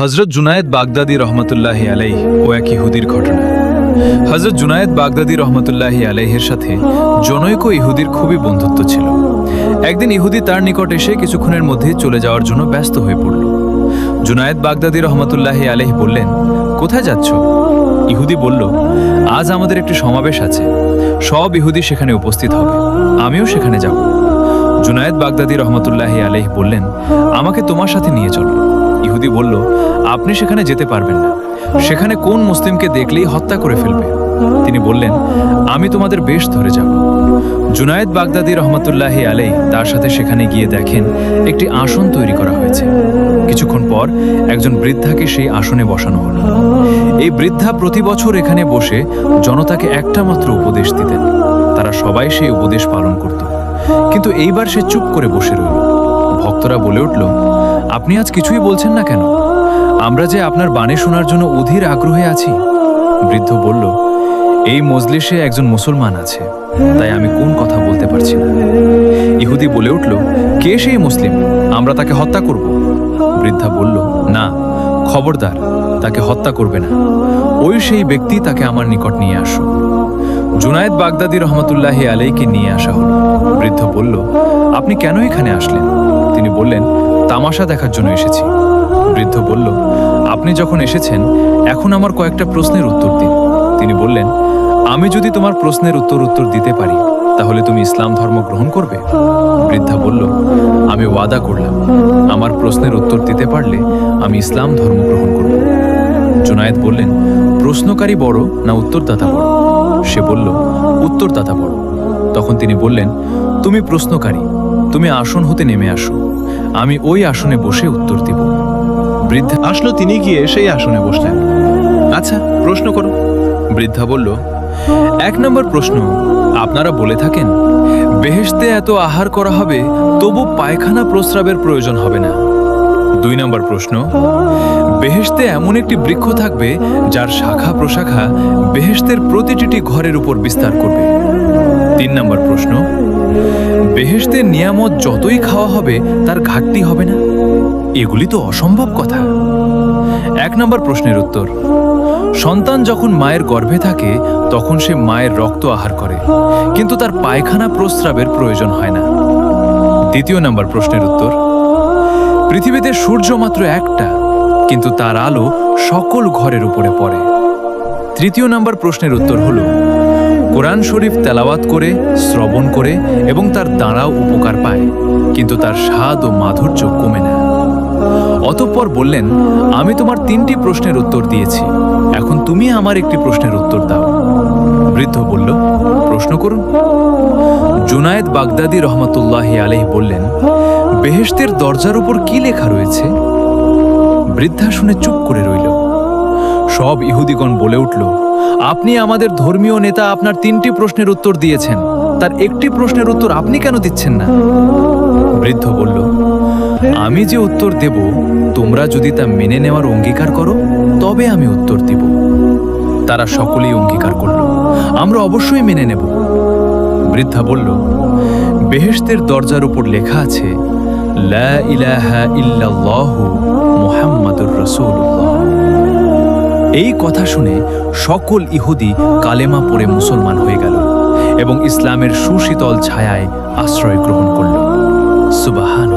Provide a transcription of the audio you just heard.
হযরত Junaid Baghdadi রহমতুল্লাহি আলাইহি ও এক ইহুদির ঘটনা। হযরত জুনায়েদ বাগদাদী রহমতুল্লাহি আলাইহির সাথে জনৈক ইহুদির খুবই বন্ধুত্ব ছিল। একদিন ইহুদি তার নিকট এসে কিছুক্ষণের মধ্যে চলে যাওয়ার জন্য ব্যস্ত হয়ে পড়ল। জুনায়েদ বাগদাদী রহমতুল্লাহি আলাইহি বললেন, কোথায় যাচ্ছ? ইহুদি বলল, আজ আমাদের একটি সমাবেশ আছে, সব ইহুদি সেখানে উপস্থিত হবে, আমিও সেখানে যাব। জুনায়েদ বাগদাদী রহমতুল্লাহি আলাইহি বললেন, আমাকে তোমার সাথে নিয়ে চলো। ইহুদি বলল, আপনি সেখানে যেতে পারবেন না, সেখানে কোন মুসলিমকে দেখলেই হত্যা করে ফেলবে। তিনি বললেন, আমি তোমাদের বেশ ধরে যাব। জুনায়েদ বাগদাদী রহমতুল্লাহি আলাইহি তার সাথে সেখানে গিয়ে দেখেন একটি আসন তৈরি করা হয়েছে। কিছুক্ষণ পর একজন বৃদ্ধাকে সেই আসনে বসানো হলো। এই বৃদ্ধা প্রতি বছর এখানে বসে জনতাকে একটা মাত্র উপদেশ দিতেন। তারা সবাই সেই উপদেশ পালন করত, কিন্তু এইবার সে চুপ করে বসে রইল। ভক্তরা বলে উঠল, আপনি আজ কিছুই বলছেন না কেন? আমরা যে আপনার বাণী শোনার জন্য অধীর আগ্রহে আছি। বৃদ্ধ বলল, এই মজলিসে একজন মুসলমান আছে, তাই আমি কোন কথা বলতে পারছি না। ইহুদি বলে উঠল, কে সেই মুসলিম? আমরা তাকে হত্যা করব। বৃদ্ধা বলল, না, খবরদার, তাকে হত্যা করবে না। ওই সেই ব্যক্তি, তাকে আমার নিকট নিয়ে আসো। জুনায়েদ বাগদাদী রহমতুল্লাহি আলাইহিকে নিয়ে আসা হলো। বৃদ্ধ বলল, আপনি কেন এখানে আসলেন? তিনি বললেন, তামাশা দেখার জন্য এসেছি। বৃদ্ধ বলল, আপনি যখন এসেছেন, এখন আমার কয়েকটা প্রশ্নের উত্তর দিন। তিনি বললেন, আমি যদি তোমার প্রশ্নের উত্তর দিতে পারি, তাহলে তুমি ইসলাম ধর্ম গ্রহণ করবে? বৃদ্ধা বলল, আমি ওয়াদা করলাম, আমার প্রশ্নের উত্তর দিতে পারলে আমি ইসলাম ধর্ম গ্রহণ করব। জুনায়েদ বললেন, প্রশ্নকারী বড় না উত্তরদাতা বড়? সে বলল, উত্তরদাতা বড়। তখন তিনি বললেন, তুমি প্রশ্নকারী, তুমি আসন হতে নেমে আসো, আমি ওই আসনে বসে উত্তর দিব। বৃদ্ধা আসলো, তিনি গিয়ে সেই আসনে বসলেন। আচ্ছা, প্রশ্ন করো। বৃদ্ধা বলল, 1 নম্বর প্রশ্ন, আপনারা বলে থাকেন বেহেশতে এত আহার করা হবে, তবু পায়খানা প্রস্রাবের প্রয়োজন হবে না। 2 নম্বর প্রশ্ন, বেহেশতে এমন একটি বৃক্ষ থাকবে যার শাখা প্রশাখা বেহেশতের প্রতিটি ঘরের উপর বিস্তার করবে। 3 নম্বর প্রশ্ন, বেহেশতের নিয়ামত যতই খাওয়া হবে তার ঘাটতি হবে না। এগুলি তো অসম্ভব কথা। 1 নম্বর প্রশ্নের উত্তর, সন্তান যখন মায়ের গর্ভে থাকে তখন সে মায়ের রক্ত আহার করে, কিন্তু তার পায়খানা প্রস্রাবের প্রয়োজন হয় না। 2 নম্বর প্রশ্নের উত্তর, পৃথিবীতে সূর্য মাত্র একটা, কিন্তু তার আলো সকল ঘরের উপরে পড়ে। 3 নম্বর প্রশ্নের উত্তর হল, কোরআন শরীফ তেলাওয়াত করে, শ্রবণ করে এবং তার দ্বারাও উপকার পায়, কিন্তু তার স্বাদ ও মাধুর্য কমে না। অতঃপর বললেন, আমি তোমার 3টি প্রশ্নের উত্তর দিয়েছি, এখন তুমি আমার একটি প্রশ্নের উত্তর দাও। বৃদ্ধ বলল, প্রশ্ন করুন। জুনায়েদ বাগদাদী রহমতুল্লাহি আলাইহি বললেন, বেহেশতের দরজার উপর কি লেখা রয়েছে? বৃদ্ধা শুনে চুপ করে রইল। সব ইহুদিগণ বলে উঠল, আপনি আমাদের ধর্মীয় নেতা, আপনার 3টি প্রশ্নের উত্তর দিয়েছেন, তার একটি প্রশ্নের উত্তর আপনি কেন দিচ্ছেন না? বৃদ্ধ বলল, আমি যে উত্তর দেব, তোমরা যদি তা মেনে নেওয়ার অঙ্গীকার করো, তবে আমি উত্তর দিব। তারা সকলেই অঙ্গীকার করল, আমরা অবশ্যই মেনে নেব। বৃদ্ধা বলল, বেহেশতের দরজার উপর লেখা আছে, লা ইলাহা ইল্লাল্লাহু মুহাম্মাদুর রাসূলুল্লাহ। এই কথা শুনে সকল ইহুদি কালেমা পড়ে মুসলমান হয়ে গেল এবং ইসলামের সুশীতল ছায়ায় আশ্রয় গ্রহণ করল। সুবহানাল্লাহ।